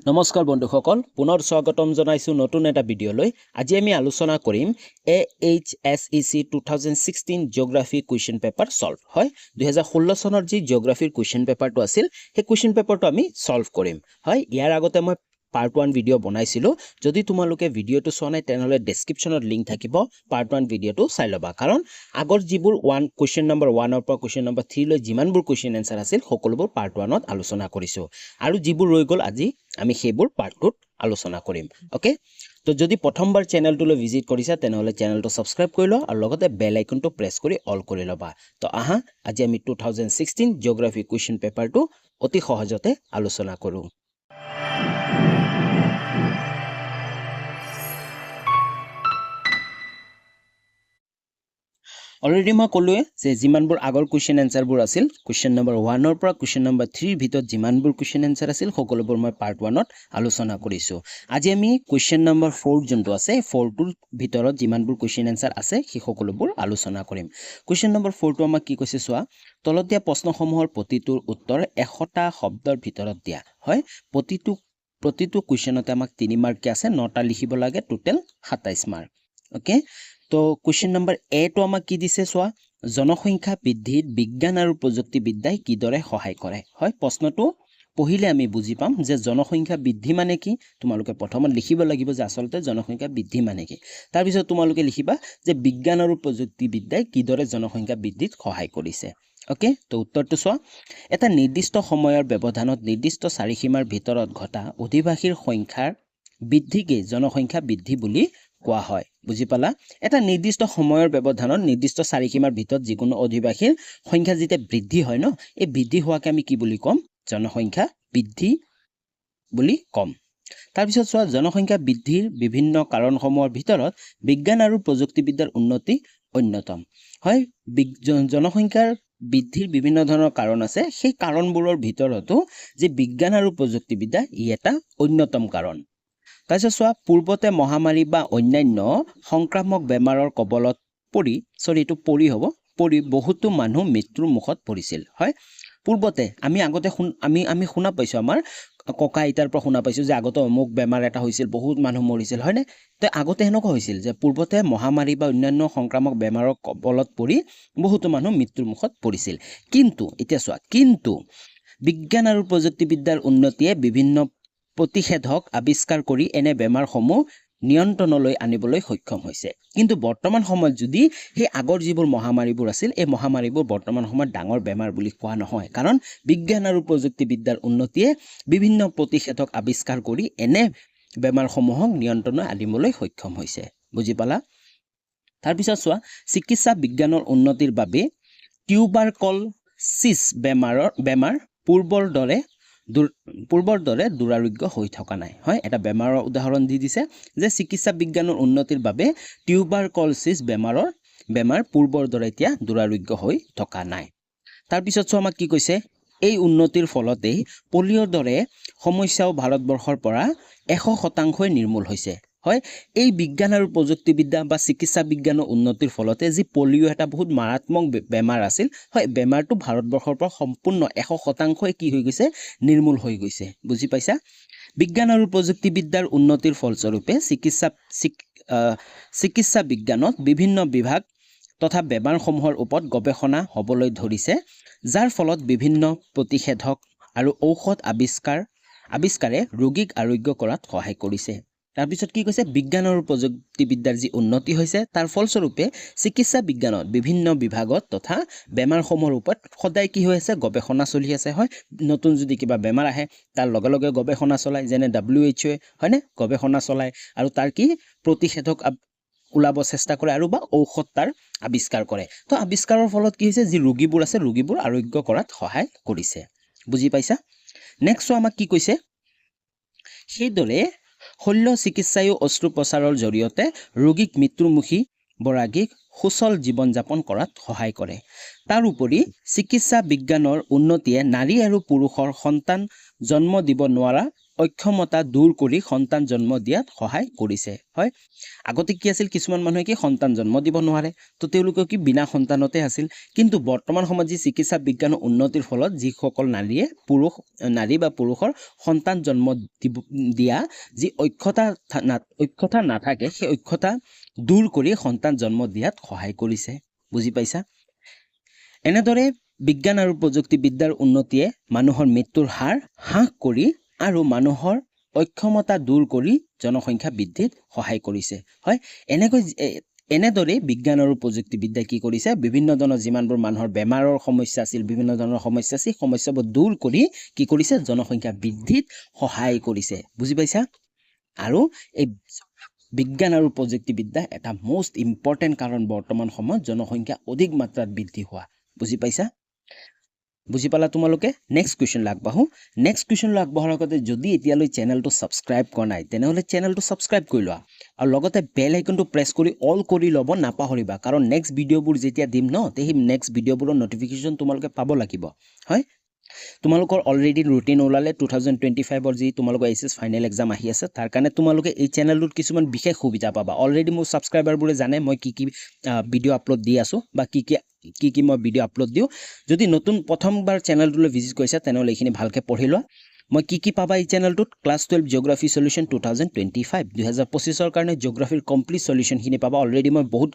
নমস্কাৰ বন্ধুসকল পুনৰ স্বাগতম জনাইছো নতুন এটা ভিডিঅলৈ আজি আমি আলোচনা কৰিম AHSEC 2016 geography question paper solve হয় 2016 চনৰ যি জিওগ্ৰাফিৰ কোৱেশ্চন পেপাৰটো আছিল সেই কোৱেশ্চন পেপাৰটো আমি সলভ কৰিম হয় ইয়াৰ আগতে মই পাৰ্ট 1 ভিডিঅ বনাইছিলো যদি তোমালোকে ভিডিঅটো চোৱা নাই তেনেহলে ডেসক্ৰিপচনত লিংক থাকিব পাৰ্ট 1 ভিডিঅটো চাই লবা কাৰণ আগৰ যিবোৰ 1 কোৱেশ্চন নম্বৰ 1 ৰ পৰা কোৱেশ্চন নম্বৰ 3 লৈ যিমানবোৰ কোৱেশ্চন আনসাৰ আছিল সকলোবোৰ পাৰ্ট 1 ত আলোচনা কৰিছো আৰু যিবোৰ ৰৈ গল আজি আমি সেইবোৰ পাৰ্ট 2 ত আলোচনা কৰিম ওকে তো যদি প্ৰথমবাৰ চেনেলটোলৈ ভিজিট কৰিছা তেনেহলে চেনেলটো সাবস্ক্ৰাইব কৰি লো আৰু লগতে বেল আইকনটো প্ৰেছ কৰি অল কৰি লবা তো আহা আজি আমি 2016 জিওগ্ৰাফি কোৱেশ্চন পেপাৰটো অতি সহজতে আলোচনা কৰো অলৰেডি মই কলোৱে যে যিমানবোৰ আগৰ কোৱেশ্চন আনসাৰবোৰ আছিল কোৱেশ্চন নম্বৰ 1 ৰ পৰা কোৱেশ্চন নম্বৰ 3 ৰ ভিতৰত যিমানবোৰ কোৱেশ্চন আনসাৰ আছিল সকলোবোৰ মই পাৰ্ট 1 ত আলোচনা কৰিছো আজি আমি কোৱেশ্চন নম্বৰ 4 যোনটো আছে 4 টোৰ ভিতৰত যিমানবোৰ কোৱেশ্চন আনসাৰ আছে সেই সকলোবোৰ আলোচনা কৰিম কোৱেশ্চন নম্বৰ 4 টো আমাক কি কৈছে চোৱা তলত দিয়া প্ৰশ্নসমূহৰ প্ৰতিটোৰ উত্তৰ 100টা শব্দৰ ভিতৰত দিয়া হয় প্ৰতিটো কোৱেশ্চনতে আমাক 3 মাৰ্ক আছে 9টা লিখিব লাগে টোটাল 27 মাৰ্ক ওকে তো কোৱেশ্চন নম্বৰ এ টো আমাক কি দিছে চোৱা জনসংখ্যা বৃদ্ধিত বিজ্ঞান আৰু প্ৰযুক্তিবিদ্যাই কিদৰে সহায় কৰে হয় প্ৰশ্নটো পঢ়িলে আমি বুজি পাম যে জনসংখ্যা বৃদ্ধি মানে কি তোমালোকে প্ৰথমত লিখিব লাগিব যে আসলতে জনসংখ্যা বৃদ্ধি মানে কি তাৰ পিছত তোমালোকে লিখিবা যে বিজ্ঞান আৰু প্ৰযুক্তিবিদ্যাই কিদৰে জনসংখ্যা বৃদ্ধিত সহায় কৰিছে ওকে তো উত্তৰটো চোৱা এটা নিৰ্দিষ্ট সময়ৰ ব্যৱধানত নিৰ্দিষ্ট চাৰিসীমাৰ ভিতৰত ঘটা অধিবাসীৰ সংখ্যাৰ বৃদ্ধিকে জনসংখ্যা বৃদ্ধি বুলি কোৱা হয় বুজি পালা এটা নিৰ্দিষ্ট সময়ৰ ব্যৱধানত নিৰ্দিষ্ট চাৰিসীমাৰ ভিতৰত যিকোনো অধিবাসীৰ সংখ্যা যেতিয়া বৃদ্ধি হয় ন এই বৃদ্ধি হোৱাকে আমি কি বুলি কম জনসংখ্যা বৃদ্ধি বুলি কম তাৰ পিছত চোৱা জনসংখ্যা বৃদ্ধিৰ বিভিন্ন কাৰণসমূহৰ ভিতৰত বিজ্ঞান আৰু প্ৰযুক্তিবিদ্যাৰ উন্নতি অন্যতম হয় জনসংখ্যাৰ বৃদ্ধিৰ বিভিন্ন ধৰণৰ কাৰণ আছে সেই কাৰণবোৰৰ ভিতৰতো যে বিজ্ঞান আৰু প্ৰযুক্তিবিদ্যা ই এটা অন্যতম কাৰণ তাৰপিছত চোৱা পূৰ্বতে মহামাৰী বা অন্যান্য সংক্ৰামক বেমাৰৰ কবলত পৰি বহুতো মানুহ মৃত্যুৰ মুখত পৰিছিল হয় পূৰ্বতে আমি আগতে আমি শুনা পাইছো আমাৰ ককা আইতাৰ পৰা শুনা পাইছো যে আগতে অমুক বেমাৰ এটা হৈছিল বহুত মানুহ মৰিছিল হয়নে তো আগতে হেনেকুৱা হৈছিল যে পূৰ্বতে মহামাৰী বা অন্যান্য সংক্ৰামক বেমাৰৰ কবলত পৰি বহুতো মানুহ মৃত্যুৰ মুখত পৰিছিল কিন্তু এতিয়া চোৱা কিন্তু বিজ্ঞান আৰু প্ৰযুক্তিবিদ্যাৰ উন্নতিয়ে বিভিন্ন প্ৰতিষেধক আৱিষ্কাৰ কৰি এনে বেমাৰসমূহ নিয়ন্ত্ৰণলৈ আনিবলৈ সক্ষম হৈছে কিন্তু বৰ্তমান সময়ত যদি সেই আগৰ যিবোৰ মহামাৰীবোৰ আছিল এই মহামাৰীবোৰ বৰ্তমান সময়ত ডাঙৰ বেমাৰ বুলি কোৱা নহয় কাৰণ বিজ্ঞান আৰু প্ৰযুক্তিবিদ্যাৰ উন্নতিয়ে বিভিন্ন প্ৰতিষেধক আৱিষ্কাৰ কৰি এনে বেমাৰসমূহক নিয়ন্ত্ৰণলৈ আনিবলৈ সক্ষম হৈছে বুজি পালা তাৰ পিছত চোৱা চিকিৎসা বিজ্ঞানৰ উন্নতিৰ বাবে টিউবাৰকলছিছ বেমাৰ পূৰ্বৰ দৰে দুৰাৰোগ্য হৈ থকা নাই হয় এটা বেমাৰৰ উদাহৰণ দি দিছে যে চিকিৎসা বিজ্ঞানৰ উন্নতিৰ বাবে টিউবাৰকলছিছ বেমাৰ পূৰ্বৰ দৰে এতিয়া দুৰাৰোগ্য হৈ থকা নাই তাৰ পিছত চোৱা আমাক কি কৈছে এই উন্নতিৰ ফলতেই পলিঅ'ৰ দৰে সমস্যাও ভাৰতবৰ্ষৰ পৰা 100% নিৰ্মূল হৈছে হয় এই বিজ্ঞান আৰু প্ৰযুক্তিবিদ্যা বা চিকিৎসা বিজ্ঞানৰ উন্নতিৰ ফলতে যি পলিঅ' এটা বহুত মাৰাত্মক বেমাৰ আছিল হয় বেমাৰটো ভাৰতবৰ্ষৰ পৰা সম্পূৰ্ণ 100% কি হৈ গৈছে নিৰ্মূল হৈ গৈছে বুজি পাইছা বিজ্ঞান আৰু প্ৰযুক্তিবিদ্যাৰ উন্নতিৰ ফলস্বৰূপে চিকিৎসা বিজ্ঞানত বিভিন্ন বিভাগ তথা বেমাৰসমূহৰ ওপৰত গৱেষণা হ'বলৈ ধৰিছে যাৰ ফলত বিভিন্ন প্ৰতিষেধক আৰু ঔষধ আৱিষ্কাৰে ৰোগীক আৰোগ্য কৰাত সহায় কৰিছে তাৰপিছত কি কৈছে বিজ্ঞান আৰু প্ৰযুক্তিবিদ্যাৰ যি উন্নতি হৈছে তাৰ ফলস্বৰূপে চিকিৎসা বিজ্ঞানত বিভিন্ন বিভাগত তথা বেমাৰসমূহৰ ওপৰত সদায় কি হৈ আছে গৱেষণা চলি আছে হয় নতুন যদি কিবা বেমাৰ আহে তাৰ লগে লগে গৱেষণা চলাই যেনে WHO হয়নে গৱেষণা চলাই আৰু তাৰ কি প্ৰতিষেধক ওলাব চেষ্টা কৰে আৰু বা ঔষধ তাৰ আৱিষ্কাৰ কৰে তো আৱিষ্কাৰৰ ফলত কি হৈছে যি ৰোগীবোৰ আছে ৰোগীবোৰ আৰোগ্য কৰাত সহায় কৰিছে বুজি পাইছা নেক্সট আমাক কি কৈছে সেইদৰে শল্য চিকিৎসায়ো অস্ত্ৰোপচাৰৰ জৰিয়তে ৰোগীক মৃত্যুমুখী বৰাগীক সুচল জীৱন যাপন কৰাত সহায় কৰে তাৰ উপৰি চিকিৎসা বিজ্ঞানৰ উন্নতিয়ে নাৰী আৰু পুৰুষৰ সন্তান জন্ম দিব নোৱাৰা অক্ষমতা দূৰ কৰি সন্তান জন্ম দিয়াত সহায় কৰিছে হয় আগতে কি আছিল কিছুমান মানুহে কি সন্তান জন্ম দিব নোৱাৰে তো তেওঁলোকে কি বিনা সন্তানতে আছিল কিন্তু বৰ্তমান সময়ত যি চিকিৎসা বিজ্ঞানৰ উন্নতিৰ ফলত যিসকল নাৰী বা পুৰুষৰ সন্তান জন্ম দিয়া যি অক্ষতা নাথাকে সেই অক্ষতা দূৰ কৰি সন্তান জন্ম দিয়াত সহায় কৰিছে বুজি পাইছা এনেদৰে বিজ্ঞান আৰু প্ৰযুক্তিবিদ্যাৰ উন্নতিয়ে মানুহৰ মৃত্যুৰ হাৰ হ্ৰাস কৰি আৰু মানুহৰ অক্ষমতা দূৰ কৰি জনসংখ্যা বৃদ্ধিত সহায় কৰিছে হয় এনেদৰে বিজ্ঞান আৰু প্ৰযুক্তিবিদ্যাই কি কৰিছে বিভিন্ন ধৰণৰ যিমানবোৰ মানুহৰ বেমাৰৰ সমস্যা আছিল বিভিন্ন ধৰণৰ সমস্যা আছিল সমস্যাবোৰ দূৰ কৰি কি কৰিছে জনসংখ্যা বৃদ্ধিত সহায় কৰিছে বুজি পাইছা আৰু এই বিজ্ঞান আৰু প্ৰযুক্তিবিদ্যা এটা মোষ্ট ইম্পৰ্টেণ্ট কাৰণ বৰ্তমান সময়ত জনসংখ্যা অধিক মাত্ৰাত বৃদ্ধি হোৱা বুজি পাইছা বুজি পালা তোমালোকে নেক্সট কুৱেশ্যন আগবাঢ়ো নেক্সট কুৱেশ্যন আগবঢ়াৰ আগতে যদি এতিয়ালৈ চেনেলটো ছাবস্ক্ৰাইব কৰা নাই তেনেহ'লে চেনেলটো ছাবস্ক্ৰাইব কৰি লোৱা আৰু লগতে বেল আইকনটো প্ৰেছ কৰি অল কৰি ল'ব নাপাহৰিবা কাৰণ নেক্সট ভিডিঅ'বোৰ যেতিয়া দিম ন সেই নেক্সট ভিডিঅ'বোৰৰ নটিফিকেশ্যন তোমালোকে পাব লাগিব হয় তোমালোকৰ অলৰেডি ৰুটিন ওলালে 2025 যি তোমালোকৰ এইচএছ ফাইনেল এক্সাম আহি আছে তাৰ কাৰণে তোমালোকে এই চেনেলটোত কিছুমান বিশেষ সুবিধা পাবা অলৰেডি মোৰ ছাবস্ক্ৰাইবাৰবোৰে জানে মই কি ভিডিঅ' আপলোড দি আছোঁ বা কি মই ভিডিঅ' আপলোড দিওঁ যদি নতুন প্ৰথমবাৰ চেনেলটোলৈ ভিজিট কৰিছা তেনেহ'লে এইখিনি ভালকৈ পঢ়ি লোৱা মই কি পাবা এই চেনেলটোত ক্লাছ 12 জিঅ'গ্ৰাফি সলিউশ্যন 2025 কাৰণে জিঅ'গ্ৰাফিৰ কমপ্লিট সলিউশ্যনখিনি পাবা অলৰেডি মই বহুত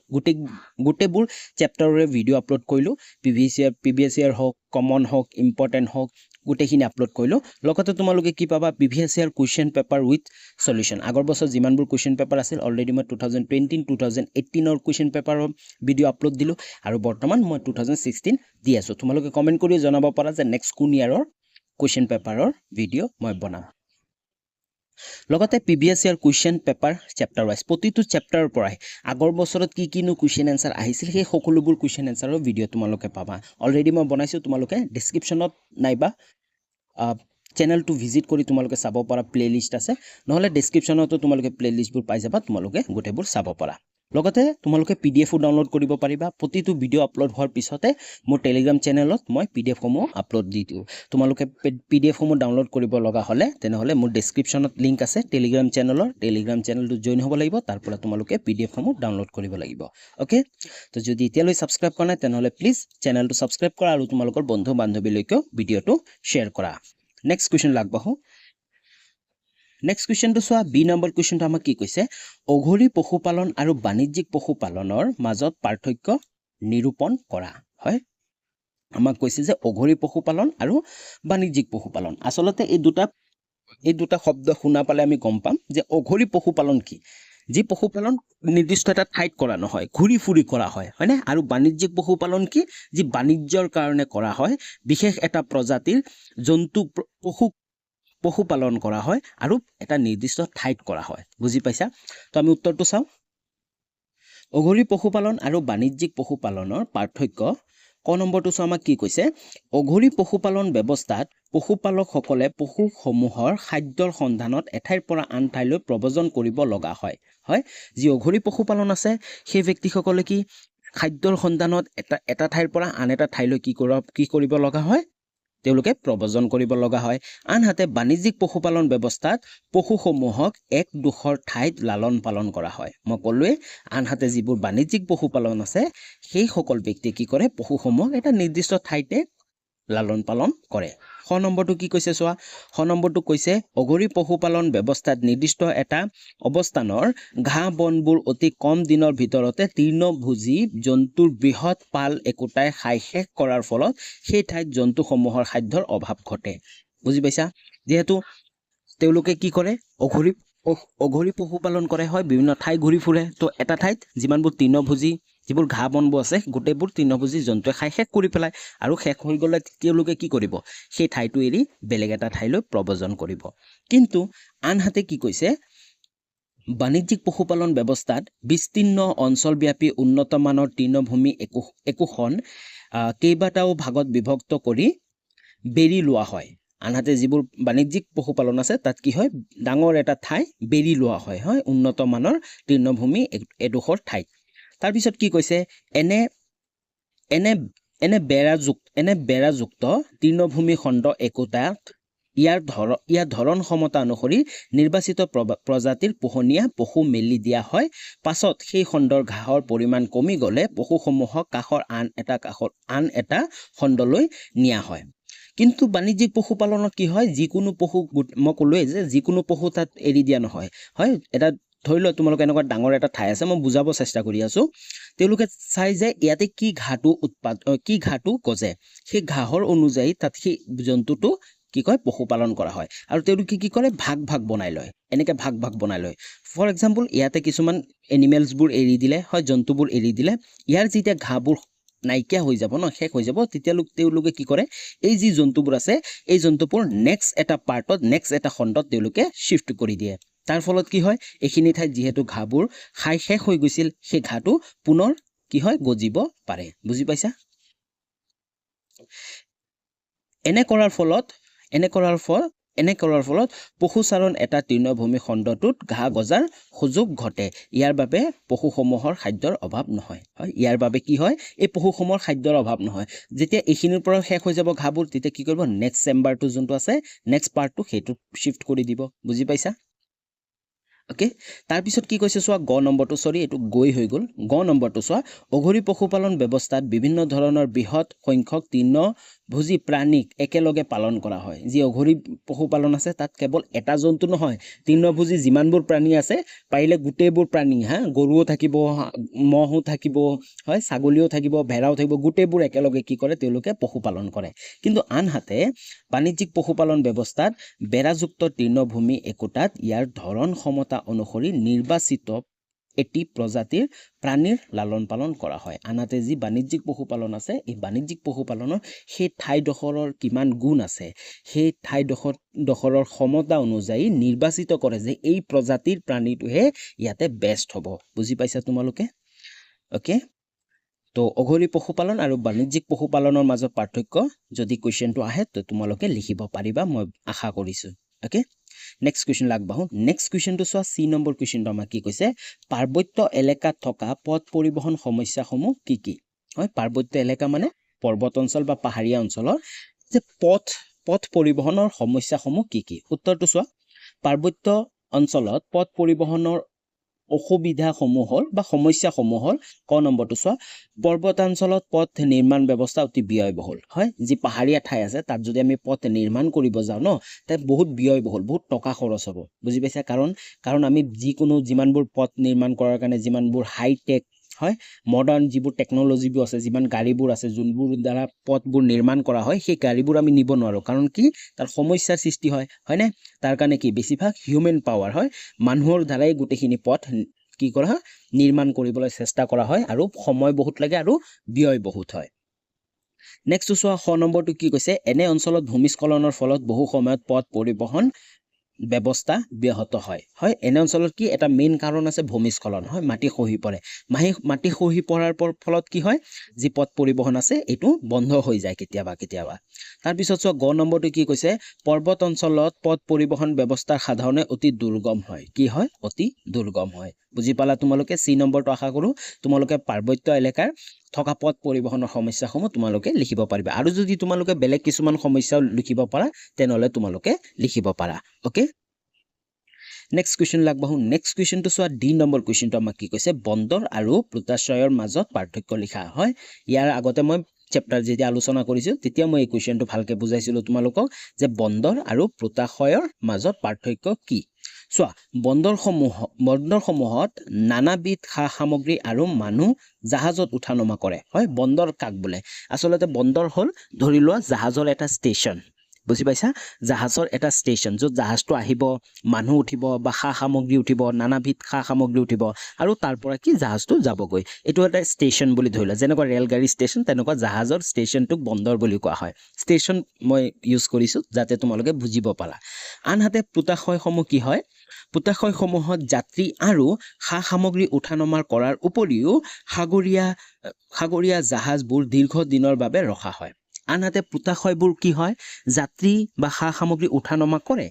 গোটেইবোৰ চেপ্টাৰৰে ভিডিঅ' আপলোড কৰিলোঁ প্ৰিভিয়াছ ইয়াৰ হওক কমন হওক ইম্পৰ্টেণ্ট হওক গোটেইখিনি আপলোড কৰিলোঁ লগতে তোমালোকে কি পাবা previous year question paper with solution আগৰ বছৰ যিমানবোৰ কুৱেশ্যন পেপাৰ আছিল অলৰেডি মই 2018 কুৱেশ্যন পেপাৰৰ ভিডিঅ' আপলোড দিলোঁ আৰু বৰ্তমান মই 2016 দি আছোঁ তোমালোকে কমেণ্ট কৰি জনাব পাৰা যে নেক্সট কোন ইয়াৰৰ কুৱেশ্যন পেপাৰৰ ভিডিঅ' মই বনাম লগতে previous year question paper chapter wise প্ৰতিটো চেপ্টাৰৰ পৰাই আগৰ বছৰত কিনো কুৱেশ্যন এনচাৰ আহিছিল সেই সকলোবোৰ কুৱেশ্যন এনচাৰৰ ভিডিঅ' তোমালোকে পাবা অলৰেডি মই বনাইছোঁ তোমালোকে ডেছক্ৰিপশ্যনত নাইবা চেনেলটো ভিজিট কৰি তোমালোকে চাব পাৰা প্লেলিষ্ট আছে নহ'লে ডেছক্ৰিপশ্যনতো তোমালোকে প্লেলিষ্টবোৰ পাই যাবা তোমালোকে গোটেইবোৰ চাব পাৰা লগতে তোমালোকে পিডিএফও ডাউনলোড কৰিব পাৰিবা প্ৰতিটো ভিডিঅ' আপলোড হোৱাৰ পিছতে মোৰ টেলিগ্ৰাম চেনেলত মই পিডিএফসমূহ আপলোড দি দিওঁ তোমালোকে পিডিএফসমূহ ডাউনলোড কৰিব লগা হ'লে তেনেহ'লে মোৰ ডেছক্ৰিপশ্যনত লিংক আছে টেলিগ্ৰাম চেনেলটো জইন হ'ব লাগিব তাৰ পৰা তোমালোকে পিডিএফসমূহ ডাউনলোড কৰিব লাগিব অ'কে তো যদি এতিয়ালৈ ছাবস্ক্ৰাইব কৰা নাই তেনেহ'লে প্লিজ চেনেলটো ছাবস্ক্ৰাইব কৰা আৰু তোমালোকৰ বন্ধু বান্ধৱীলৈকেও ভিডিঅ'টো শ্বেয়াৰ কৰা নেক্সট কুৱেশ্যন আগবাঢ়ো নেক্সট কুৱেশ্যনটো চোৱা বি নম্বৰ কুৱেশ্যনটো আমাক কি কৈছে অঘৰী পশুপালন আৰু বাণিজ্যিক পশুপালনৰ মাজত পাৰ্থক্য নিৰূপণ কৰা হয় আমাক কৈছে যে অঘৰী পশুপালন আৰু বাণিজ্যিক পশুপালন আচলতে এই দুটা শব্দ শুনা পালে আমি গম পাম যে অঘৰী পশুপালন কি যি পশুপালন নিৰ্দিষ্ট এটা ঠাইত কৰা নহয় ঘূৰি ফুৰি কৰা হয় হয়নে আৰু বাণিজ্যিক পশুপালন কি যি বাণিজ্যৰ কাৰণে কৰা হয় বিশেষ এটা প্ৰজাতিৰ জন্তু পশুপালন কৰা হয় আৰু এটা নিৰ্দিষ্ট ঠাইত কৰা হয় বুজি পাইছা তো আমি উত্তৰটো চাওঁ অঘৰী পশুপালন আৰু বাণিজ্যিক পশুপালনৰ পাৰ্থক্য ক নম্বৰটো চাওঁ আমাক কি কৈছে অঘৰী পশুপালন ব্যৱস্থাত পশুপালকসকলে পশুসমূহৰ খাদ্যৰ সন্ধানত এঠাইৰ পৰা আন ঠাইলৈ প্ৰব্ৰজন কৰিব লগা হয় যি অঘৰী পশুপালন আছে সেই ব্যক্তিসকলে কি খাদ্যৰ সন্ধানত এটা ঠাইৰ পৰা আন এটা ঠাইলৈ কি কৰিব লগা হয় তেওঁলোকে প্ৰব্ৰজন কৰিব লগা হয় আনহাতে বাণিজ্যিক পশুপালন ব্যৱস্থাত পশুসমূহক একডোখৰ ঠাইত লালন পালন কৰা হয় মই ক'লোৱে আনহাতে যিবোৰ বাণিজ্যিক পশুপালন আছে সেই সকল ব্যক্তিয়ে কি কৰে পশুসমূহক এটা নিৰ্দিষ্ট ঠাইতে লালন পালন কৰে খ নম্বৰটো কি কৈছে চোৱা খ নম্বৰটো কৈছে অঘৰী পশুপালন ব্যৱস্থাত নিৰ্দিষ্ট এটা অৱস্থানৰ ঘাঁহ বনবোৰ অতি কম দিনৰ ভিতৰতে তৃণভোজী জন্তুৰ বৃহৎ পাল একোটাই খাই শেষ কৰাৰ ফলত সেই ঠাইত জন্তুসমূহৰ খাদ্যৰ অভাৱ ঘটে বুজি পাইছা যিহেতু তেওঁলোকে কি কৰে অঘৰী পশুপালন কৰে হয় বিভিন্ন ঠাই ঘূৰি ফুৰে তো এটা ঠাইত যিমানবোৰ তৃণভোজী যিবোৰ ঘাঁহ বনবোৰ আছে গোটেইবোৰ তৃণভোজী জন্তুৱে খাই শেষ কৰি পেলায় আৰু শেষ হৈ গ'লে তেওঁলোকে কি কৰিব সেই ঠাইটো এৰি বেলেগ এটা ঠাইলৈ প্ৰব্ৰজন কৰিব কিন্তু আনহাতে কি কৈছে বাণিজ্যিক পশুপালন ব্যৱস্থাত বিস্তীৰ্ণ অঞ্চলব্যাপী উন্নতমানৰ তৃণভূমি একোখন কেইবাটাও ভাগত বিভক্ত কৰি বেৰি লোৱা হয় আনহাতে যিবোৰ বাণিজ্যিক পশুপালন আছে তাত কি হয় ডাঙৰ এটা ঠাই বেৰি লোৱা হয় উন্নতমানৰ তৃণভূমি এডোখৰ ঠাইত তাৰপিছত কি কৈছে এনে বেৰাযুক্ত তৃণভূমি খণ্ড একোটাত ইয়াৰ ধৰণ ক্ষমতা অনুসৰি নিৰ্বাচিত প্ৰজাতিৰ পোহনীয়া পশু মেলি দিয়া হয় পাছত সেই খণ্ডৰ ঘাঁহৰ পৰিমাণ কমি গ'লে পশুসমূহক কাষৰ আন এটা খণ্ডলৈ নিয়া হয় কিন্তু বাণিজ্যিক পশুপালনত কি হয় যিকোনো পশু মই ক'লোৱে যে যিকোনো পশু তাত এৰি দিয়া নহয় হয় এটা ধৰি লোৱা তোমালোক এনেকুৱা ডাঙৰ এটা ঠাই আছে মই বুজাব চেষ্টা কৰি আছো তেওঁলোকে চাই যে ইয়াতে কি ঘাঁহটো গজে সেই ঘাঁহৰ অনুযায়ী তাত সেই জন্তুটো কি কয় পশুপালন কৰা হয় আৰু তেওঁলোকে কি কৰে ভাগ বনাই লয় এনেকৈ ভাগ বনাই লয় ফৰ এক্সাম্পল ইয়াতে কিছুমান এনিমেলছবোৰ এৰি দিলে হয় জন্তুবোৰ এৰি দিলে ইয়াৰ যেতিয়া ঘাঁহবোৰ নাইকিয়া হৈ যাব ন শেষ হৈ যাব তেতিয়া তেওঁলোকে কি কৰে এই যি জন্তুবোৰ আছে এই জন্তুবোৰ নেক্সট এটা খণ্ডত তেওঁলোকে শিফ্ট কৰি দিয়ে তাৰ ফলত কি হয় এইখিনি ঠাইত যিহেতু ঘাঁহবোৰ খাই শেষ হৈ গৈছিল সেই ঘাঁহটো পুনৰ কি হয় গজিব পাৰে বুজি পাইছা এনে কৰাৰ ফলত পশুচাৰণ এটা তৃণভূমি খণ্ডটোত ঘাঁহ গজাৰ সুযোগ ঘটে ইয়াৰ বাবে পশুসমূহৰ খাদ্যৰ অভাৱ নহয় হয় ইয়াৰ বাবে কি হয় এই পশুসমূহৰ খাদ্যৰ অভাৱ নহয় যেতিয়া এইখিনিৰ পৰা শেষ হৈ যাব ঘাঁহবোৰ তেতিয়া কি কৰিব নেক্সট চেম্বাৰটো যোনটো আছে নেক্সট পাৰ্টটো সেইটো শিফ্ট কৰি দিব বুজি পাইছা ওকে তাৰপিছত কি কৈছে চোৱা গ নম্বৰটো এইটো গৈ হৈ গ'ল গ নম্বৰটো চোৱা অঘৰী পশুপালন ব্যৱস্থাত বিভিন্ন ধৰণৰ বৃহৎ সংখ্যক তৃণভোজী প্ৰাণীক একেলগে পালন কৰা হয় যি অঘৰী পশুপালন আছে তাত কেৱল এটা জন্তু নহয় তৃণভোজী যিমানবোৰ প্ৰাণী আছে পাৰিলে গোটেইবোৰ প্ৰাণী গৰুও থাকিব মহো থাকিব হয় ছাগলীও থাকিব ভেড়াও থাকিব গোটেইবোৰ একেলগে কি কৰে তেওঁলোকে পশুপালন কৰে কিন্তু আনহাতে বাণিজ্যিক পশুপালন ব্যৱস্থাত বেৰাযুক্ত তৃণভূমি একোটাত ইয়াৰ ধৰণ ক্ষমতা অনুসৰি নিৰ্বাচিত এটি প্ৰজাতিৰ প্ৰাণীৰ লালন পালন কৰা হয় আনহাতে যি বাণিজ্যিক পশুপালন আছে এই বাণিজ্যিক পশুপালনৰ সেই ঠাইডোখৰৰ কিমান গুণ আছে সেই ঠাইডোখৰৰ ক্ষমতা অনুযায়ী নিৰ্বাচিত কৰে যে এই প্ৰজাতিৰ প্ৰাণীটোহে ইয়াতে বেষ্ট হ'ব বুজি পাইছা তোমালোকে ওকে তো অঘৰী পশুপালন আৰু বাণিজ্যিক পশুপালনৰ মাজত পাৰ্থক্য যদি কুৱেশ্যনটো আহে তো তোমালোকে লিখিব পাৰিবা মই আশা কৰিছোঁ ওকে নেক্সট কুৱেশ্যন আগবাঢ়ো নেক্সট কুৱেশ্যনটো চোৱা চি নম্বৰ কুৱেশ্যনটো আমাক কি কৈছে পাৰ্বত্য এলেকাত থকা পথ পৰিবহণ সমস্যাসমূহ কি কি হয় পাৰ্বত্য এলেকা মানে পৰ্বত অঞ্চল বা পাহাৰীয়া অঞ্চলৰ যে পথ পৰিবহণৰ সমস্যাসমূহ কি কি উত্তৰটো চোৱা পাৰ্বত্য অঞ্চলত পথ পৰিবহণৰ অসুবিধাসমূহ হ'ল বা সমস্যাসমূহ হ'ল ক নম্বৰটো চোৱা পৰ্বতাঞ্চলত পথ নিৰ্মাণ ব্যৱস্থা অতি ব্যয়বহুল হয় যি পাহাৰীয়া ঠাই আছে তাত যদি আমি পথ নিৰ্মাণ কৰিব যাওঁ ন তাত বহুত ব্যয়বহুল বহুত টকা খৰচ হ'ব বুজি পাইছা কাৰণ আমি যিমানবোৰ পথ নিৰ্মাণ কৰাৰ কাৰণে যিমানবোৰ হাইটেক হয় মডাৰ্ণ যিবোৰ টেকন'লজিবোৰ আছে যিমান গাড়ীবোৰ আছে যোনবোৰ দ্বাৰা পথবোৰ নিৰ্মাণ কৰা হয় সেই গাড়ীবোৰ আমি নিব নোৱাৰোঁ কাৰণ কি তাৰ সমস্যাৰ সৃষ্টি হয়নে তাৰ কাৰণে কি বেছিভাগ হিউমেন পাৱাৰ হয় মানুহৰ দ্বাৰাই গোটেইখিনি পথ কি কৰা হয় নিৰ্মাণ কৰিবলৈ চেষ্টা কৰা হয় আৰু সময় বহুত লাগে আৰু ব্যয় বহুত হয় নেক্সট চোৱা খ নম্বৰটো কি কৈছে এনে অঞ্চলত ভূমিস্খলনৰ ফলত বহু সময়ত পথ পৰিবহণ ব্যৱস্থা ব্যাহত হয় এনে অঞ্চলত কি এটা মেইন কাৰণ আছে ভূমিস্খলন হয় মাটি খহি পৰে মাটি খহি পৰাৰ ফলত কি হয় যি পথ পৰিবহণ আছে এইটো বন্ধ হৈ যায় কেতিয়াবা তাৰপিছত চোৱা গ নম্বৰটো কি কৈছে পৰ্বত অঞ্চলত পথ পৰিবহণ ব্যৱস্থা সাধাৰণতে অতি দুৰ্গম হয় কি হয় অতি দুৰ্গম হয় বুজি পালা তোমালোকে চি নম্বৰটো আশা কৰোঁ তোমালোকে পাৰ্বত্য এলেকাৰ থকা পথ পৰিবহণৰ সমস্যাসমূহ তোমালোকে লিখিব পাৰিবা আৰু যদি তোমালোকে বেলেগ কিছুমান সমস্যাও লিখিব পাৰা তেনেহ'লে তোমালোকে লিখিব পাৰা ওকে নেক্সট কুৱেশ্যন আগবাঢ়ো নেক্সট কুৱেশ্যনটো চোৱা ডি নম্বৰ কুৱেশ্যনটো আমাক কি কৈছে বন্দৰ আৰু পোতাশ্ৰয়ৰ মাজত পাৰ্থক্য লিখা হয় ইয়াৰ আগতে মই চেপ্টাৰ যেতিয়া আলোচনা কৰিছোঁ তেতিয়া মই এই কুৱেশ্যনটো ভালকৈ বুজাইছিলোঁ তোমালোকক যে বন্দৰ আৰু পোতাশ্ৰয়ৰ মাজত পাৰ্থক্য কি চোৱা বন্দৰসমূহত নানাবিধ সা সামগ্ৰী আৰু মানুহ জাহাজত উঠা নমা কৰে হয় বন্দৰ কাক বোলে আচলতে বন্দৰ হ'ল ধৰি লোৱা জাহাজৰ এটা ষ্টেচন বুজি পাইছা জাহাজৰ এটা ষ্টেচন য'ত জাহাজটো আহিব মানুহ উঠিব বা সা সামগ্ৰী উঠিব নানাবিধ সা সামগ্ৰী উঠিব আৰু তাৰ পৰা কি জাহাজটো যাবগৈ এইটো এটা ষ্টেচন বুলি ধৰি লোৱা যেনেকুৱা ৰেলগাড়ী ষ্টেচন তেনেকুৱা জাহাজৰ ষ্টেচনটোক বন্দৰ বুলি কোৱা হয় ষ্টেচন মই ইউজ কৰিছোঁ যাতে তোমালোকে বুজিব পাৰা আনহাতে পোতাশ্ৰয়সমূহ কি হয় পোতাশ্ৰয়সমূহত যাত্ৰী আৰু সা সামগ্ৰী উঠা নমা কৰাৰ উপৰিও সাগৰীয়া জাহাজবোৰ দীৰ্ঘ দিনৰ বাবে ৰখা হয় আনহাতে পোতাশ্ৰয়বোৰ কি হয় যাত্ৰী বা সা সামগ্ৰী উঠা নমা কৰে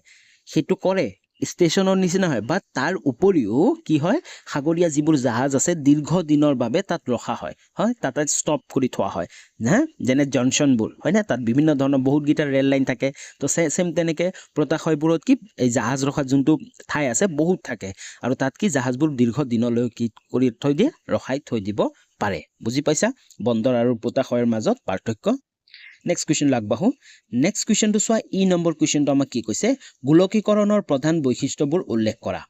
সেইটো কৰে ষ্টেচনৰ নিচিনা হয় বা তাৰ উপৰিও কি হয় সাগৰীয়া যিবোৰ জাহাজ আছে দীৰ্ঘ দিনৰ বাবে তাত ৰখা হয় হয় তাতে ষ্টপ কৰি থোৱা হয় না যেনে জনচনবোৰ হয় না তাত বিভিন্ন ধৰণৰ বহুতকেইটা ৰেল লাইন থাকে তো চেম তেনেকৈ পোতাশয়বোৰত কি এই জাহাজ ৰখা যোনটো ঠাই আছে বহুত থাকে আৰু তাত কি জাহাজবোৰ দীৰ্ঘ দিনলৈ কি কৰি থৈ দিয়ে ৰখাই থৈ দিব পাৰে বুজি পাইছা বন্দৰ আৰু পোতাশয়ৰ মাজত পাৰ্থক্য নেক্সট কুৱেশ্যন আগবাঢ়ো নেক্সট কুৱেশ্যনটো চোৱা নম্বৰ কুৱেশ্যনটো আমাক কি কৈছে গোলকীকৰণৰ প্ৰধান বৈশিষ্ট্যবোৰ উল্লেখ কৰা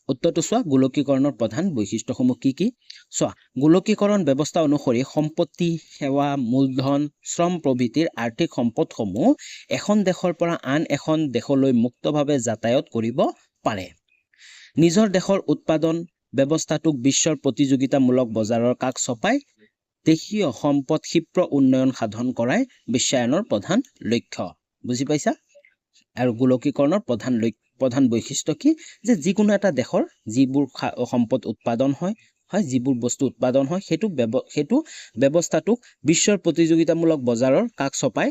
উত্তৰটো চোৱা গোলকীকৰণৰ প্ৰধান বৈশিষ্ট্যসমূহ কি কি চোৱা গোলকীকৰণ ব্যৱস্থা অনুসৰি সম্পত্তি সেৱা মূলধন শ্ৰম প্ৰভৃতিৰ আৰ্থিক সম্পদসমূহ এখন দেশৰ পৰা আন এখন দেশলৈ মুক্তভাৱে যাতায়াত কৰিব পাৰে নিজৰ দেশৰ উৎপাদন ব্যৱস্থাটোক বিশ্বৰ প্ৰতিযোগিতামূলক বজাৰৰ কাষ চপাই দেশীয় সম্পদ ক্ষিপ্ৰ উন্নয়ন সাধন কৰাই বিশ্বায়নৰ প্ৰধান লক্ষ্য বুজি পাইছা আৰু গোলকীকৰণৰ প্ৰধান বৈশিষ্ট্য কি যে যিকোনো এটা দেশৰ যিবোৰ সম্পদ উৎপাদন হয় যিবোৰ বস্তু উৎপাদন হয় সেইটো ব্যৱস্থাটোক বিশ্বৰ প্ৰতিযোগিতামূলক বজাৰৰ কাষ চপাই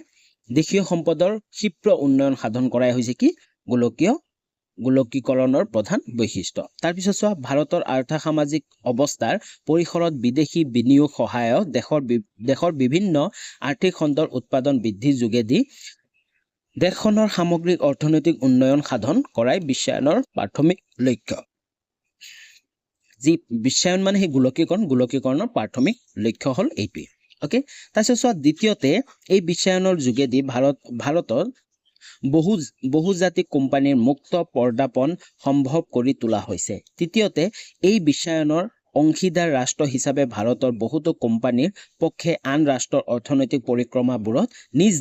দেশীয় সম্পদৰ ক্ষিপ্ৰ উন্নয়ন সাধন কৰাই হৈছে কি গোলকীকৰণৰ প্ৰধান বৈশিষ্ট্য তাৰপিছত চোৱা ভাৰতৰ আৰ্থ-সামাজিক অৱস্থাৰ পৰিসৰত বিদেশী বিনিয়োগ সহায়ক দেশৰ বিভিন্ন আৰ্থিক খণ্ডৰ উৎপাদন বৃদ্ধিৰ যোগেদি দেশখনৰ সামগ্ৰিক অৰ্থনৈতিক উন্নয়ন সাধন কৰাই বিশ্বায়নৰ প্ৰাথমিক লক্ষ্য যি বিশ্বায়ন মানে সেই গোলকীকৰণৰ প্ৰাথমিক লক্ষ্য হ'ল এইটোৱে ওকে তাৰপিছত চোৱা দ্বিতীয়তে এই বিশ্বায়নৰ যোগেদি ভাৰতৰ বহুজাতিক কোম্পানীৰ মুক্ত পৰ্দাপণ সম্ভৱ কৰি তোলা হৈছে তৃতীয়তে এই বিশ্বায়নৰ অংশীদাৰ ৰাষ্ট্ৰ হিচাপে ভাৰতৰ বহুতো কোম্পানীৰ পক্ষে আন ৰাষ্ট্ৰৰ অৰ্থনৈতিক পৰিক্ৰমাবোৰত নিজ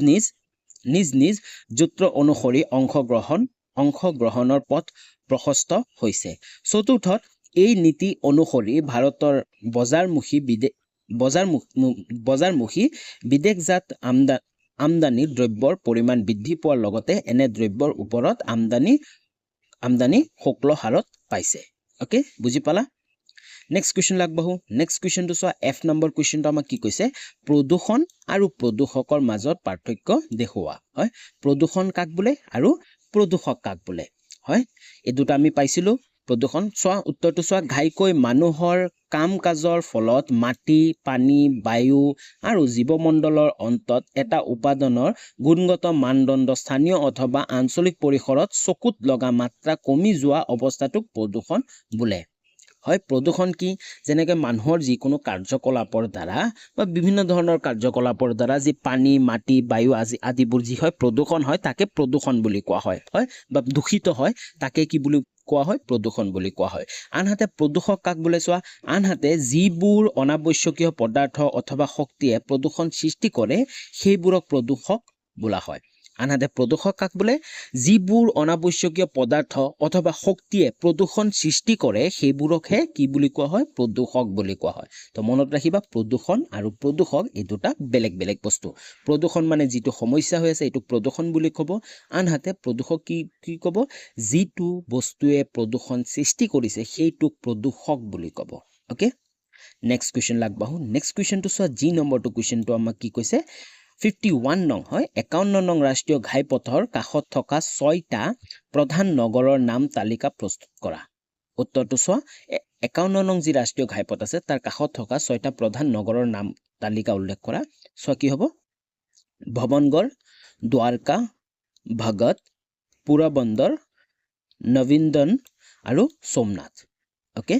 নিজ যুত্ৰ অনুসৰি অংশগ্ৰহণৰ পথ প্ৰশস্ত হৈছে চতুৰ্থত এই নীতি অনুসৰি ভাৰতৰ বজাৰমুখী বিদেশজাত আমদানি দ্ৰব্যৰ পৰিমাণ বৃদ্ধি পোৱাৰ লগতে এনে দ্ৰব্যৰ ওপৰত আমদানি শুল্ক হাৰত পাইছে ওকে বুজি পালা নেক্সট কুৱেশ্যন আগবাঢ়ো নেক্সট কুৱেশ্যনটো চোৱা নম্বৰ কুৱেশ্যনটো আমাক কি কৈছে প্ৰদূষণ আৰু প্ৰদূষকৰ মাজত পাৰ্থক্য দেখুওৱা হয় প্ৰদূষণ কাক বোলে আৰু প্ৰদূষক কাক বোলে হয় এই দুটা আমি পাইছিলো প্ৰদূষণ চোৱা উত্তৰটো চোৱা ঘাইকৈ মানুহৰ কাম কাজৰ ফলত মাটি পানী বায়ু আৰু জীৱমণ্ডলৰ অন্তত এটা উপাদানৰ গুণগত মানদণ্ড স্থানীয় অথবা আঞ্চলিক পৰিসৰত চকুত লগা মাত্ৰা কমি যোৱা অৱস্থাটোক প্ৰদূষণ বোলে হয় প্ৰদূষণ কি যেনেকৈ মানুহৰ যিকোনো কাৰ্যকলাপৰ দ্বাৰা বা বিভিন্ন ধৰণৰ কাৰ্যকলাপৰ দ্বাৰা যি পানী মাটি বায়ু আদিবোৰ যি হয় প্ৰদূষণ হয় তাকে প্ৰদূষণ বুলি কোৱা হয় বা দূষিত হয় তাকে কি বুলি কোৱা হয় প্ৰদূষণ বুলি কোৱা হয় আনহাতে প্ৰদূষক কাক বোলে চোৱা আনহাতে যিবোৰ অনাৱশ্যকীয় পদাৰ্থ অথবা শক্তিয়ে প্ৰদূষণ সৃষ্টি কৰে সেইবোৰক প্ৰদূষক বোলা হয় আনহাতে প্ৰদূষক কাক বোলে যিবোৰ অনাৱশ্যকীয় পদাৰ্থ অথবা শক্তিয়ে প্ৰদূষণ সৃষ্টি কৰে সেইবোৰকহে কি বুলি কোৱা হয় প্ৰদূষক বুলি কোৱা হয় তো মনত ৰাখিবা প্ৰদূষণ আৰু প্ৰদূষক এই দুটা বেলেগ বেলেগ বস্তু প্ৰদূষণ মানে যিটো সমস্যা হৈ আছে এইটো প্ৰদূষণ বুলি ক'ব আনহাতে প্ৰদূষক কি ক'ব যিটো বস্তুৱে প্ৰদূষণ সৃষ্টি কৰিছে সেইটোক প্ৰদূষক বুলি ক'ব ওকে নেক্সট কুৱেশ্যন আগবাঢ়ো নেক্সট কুৱেশ্যনটো চোৱা নম্বৰটো কুৱেশ্যনটো আমাক কি কৈছে 51 নং হয় 51 নং ৰাষ্ট্ৰীয় ঘাইপথৰ কাষত থকা 6টা প্ৰধান নগৰৰ নাম তালিকা প্ৰস্তুত কৰা উত্তৰটো চোৱা 51 নং যি ৰাষ্ট্ৰীয় ঘাইপথ আছে তাৰ কাষত থকা 6টা প্ৰধান নগৰৰ নাম তালিকা উল্লেখ কৰা চোৱা কি হ'ব ভৱনগড় দ্বাৰকা ভগত পুৰবন্দৰ নবীন্দন আৰু সোমনাথ ওকে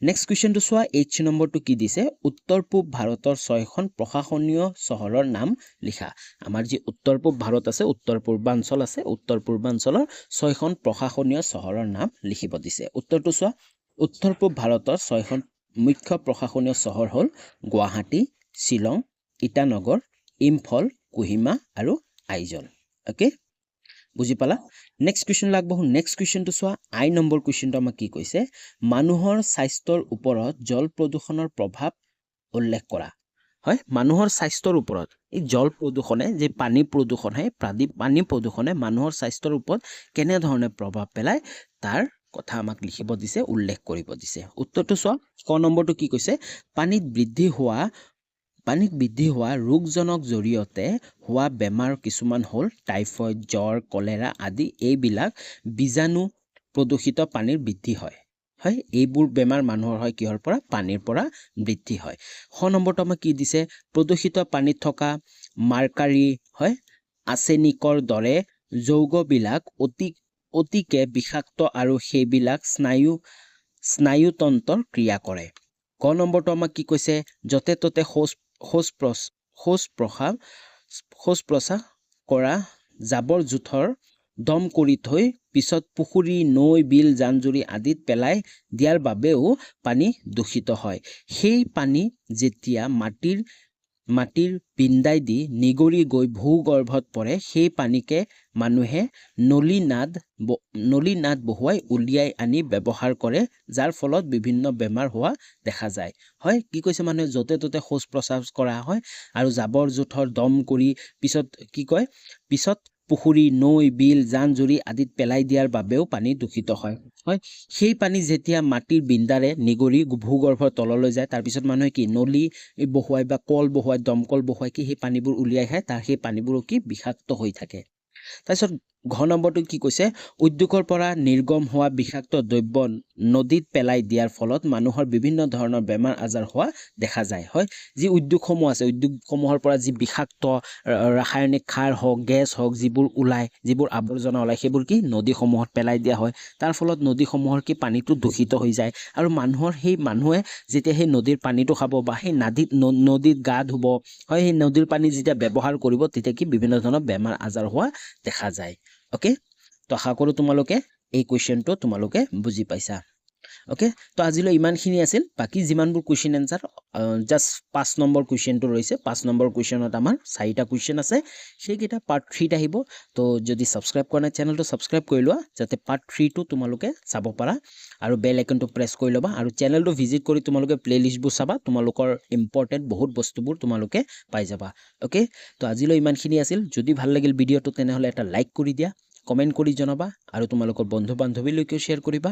নেক্সট কুৱেশ্যনটো চোৱা নম্বৰটো কি দিছে উত্তৰ পূব ভাৰতৰ 6খন প্ৰশাসনীয় চহৰৰ নাম লিখা আমাৰ যি উত্তৰ পূব ভাৰত আছে উত্তৰ পূৰ্বাঞ্চলৰ 6খন প্ৰশাসনীয় চহৰৰ নাম লিখিব দিছে উত্তৰটো চোৱা উত্তৰ পূব ভাৰতৰ 6খন মুখ্য প্ৰশাসনীয় চহৰ হ'ল গুৱাহাটী শ্বিলং ইটানগৰ ইম্ফল কোহিমা আৰু আইজল ওকে বুজি পালা নেক্সট কুৱেশ্যন আগবাঢ়ো নেক্সট কুৱেশ্যনটো চোৱা নম্বৰ কুৱেশ্যনটো আমাক কি কৈছে মানুহৰ স্বাস্থ্যৰ ওপৰত জল প্ৰদূষণৰ প্ৰভাৱ উল্লেখ কৰা হয় মানুহৰ স্বাস্থ্যৰ ওপৰত এই জল প্ৰদূষণে যে পানী প্ৰদূষণ হয় পানী প্ৰদূষণে মানুহৰ স্বাস্থ্যৰ ওপৰত কেনেধৰণে প্ৰভাৱ পেলায় তাৰ কথা আমাক লিখিব দিছে উল্লেখ কৰিব দিছে উত্তৰটো চোৱা নম্বৰটো কি কৈছে পানীত বৃদ্ধি হোৱা ৰোগজনক জৰিয়তে হোৱা বেমাৰ কিছুমান হ'ল টাইফয়েড জ্বৰ কলেৰা আদি এইবিলাক প্ৰদূষিত পানীৰ বৃদ্ধি হয় হয় এইবোৰ বেমাৰ মানুহৰ হয় কিহৰ পৰা পানীৰ পৰা বৃদ্ধি হয় খ নম্বৰটো আমাক কি দিছে প্ৰদূষিত পানীত থকা মাৰ্কাৰী হয় আৰ্ছেনিকৰ দৰে যৌগবিলাক অতিকে বিষাক্ত আৰু সেইবিলাক স্নায়ুতন্ত্ৰৰ ক্ৰিয়া কৰে ক নম্বৰটো আমাক কি কৈছে যতে ততে শৌচ প্ৰস্ৰাৱ কৰা জাবৰ জোথৰ দম কৰি থৈ পিছত পুখুৰী নৈ বিল জান-জুৰি আদিত পেলাই দিয়াৰ বাবেও পানী দূষিত হয় সেই পানী যেতিয়া মাটিৰ বিন্দাই দি নিগৰি গৈ ভূগৰ্ভত পৰে সেই পানীকে মানুহে নলী নাদ বহুৱাই উলিয়াই আনি ব্যৱহাৰ কৰে যাৰ ফলত বিভিন্ন বেমাৰ হোৱা দেখা যায় হয় কি কৈছে মানুহে যতে ততে শৌচ প্ৰস্ৰাৱ কৰা হয় আৰু জাবৰ জোথৰ দম কৰি পিছত পুখুৰী নৈ বিল জান-জুৰি আদিত পেলাই দিয়াৰ বাবেও পানী দূষিত হয় হয় সেই পানী যেতিয়া মাটিৰ বিন্দাৰে নিগৰি ভূগৰ্ভৰ তললৈ যায় তাৰপিছত মানুহে কি নলী বহুৱাই বা কল বহুৱাই দমকল বহুৱাই কি সেই পানীবোৰ উলিয়াই খায় তাৰ সেই পানীবোৰো কি বিষাক্ত হৈ থাকে তাৰপিছত ঘ নম্বৰটো কি কৈছে উদ্যোগৰ পৰা নিৰ্গম হোৱা বিষাক্ত দ্ৰব্য নদীত পেলাই দিয়াৰ ফলত মানুহৰ বিভিন্ন ধৰণৰ বেমাৰ আজাৰ হোৱা দেখা যায় হয় যি উদ্যোগসমূহ আছে উদ্যোগসমূহৰ পৰা যি বিষাক্ত ৰাসায়নিক সাৰ হওক গেছ হওক যিবোৰ আৱৰ্জনা ওলায় সেইবোৰ কি নদীসমূহত পেলাই দিয়া হয় তাৰ ফলত নদীসমূহৰ কি পানীটো দূষিত হৈ যায় আৰু মানুহে যেতিয়া সেই নদীৰ পানীটো খাব বা সেই নদীত গা ধুব হয় সেই নদীৰ পানী যেতিয়া ব্যৱহাৰ কৰিব তেতিয়া কি বিভিন্ন ধৰণৰ বেমাৰ আজাৰ হোৱা দেখা যায় ওকে তো আশা কৰোঁ তোমালোকে এই কুৱেশ্যনটো তোমালোকে বুজি পাইছা ওকে তো আজিলৈ ইমানখিনি আছিল বাকি যিমানবোৰ কুৱেশ্যন এনসাৰ জাষ্ট 5 নম্বৰ কুৱেশ্যনটো ৰৈছে 5 নম্বৰ কুৱেশ্যনত আমাৰ 4টা কুৱেশ্যন আছে সেইকেইটা পাৰ্ট 3 আহিব তো যদি সাবস্ক্ৰাইব কৰা নাই চেনেলটো সাবস্ক্ৰাইব কৰি লোৱা যাতে পাৰ্ট 3 টো তোমালোকে চাব পাৰা আৰু বেল আইকনটো প্ৰেছ কৰি ল'বা আৰু চেনেলটো ভিজিট কৰি তোমালোকে প্লেলিষ্টবোৰ চাবা তোমালোকৰ ইম্পৰ্টেন্ট বহুত বস্তুবোৰ তোমালোকে পাই যাবা ওকে তো আজিলৈ ইমানখিনি আছিল যদি ভাল লাগিল ভিডিঅ'টো তেনেহলে এটা লাইক কৰি দিয়া কমেন্ট কৰি জনাবা আৰু তোমালোকৰ বন্ধু বান্ধৱীলৈকে শ্বেয়াৰ কৰিবা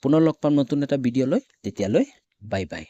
পুনৰ লগ পাম নতুন এটা ভিডিঅ' লৈ তেতিয়ালৈ বাই বাই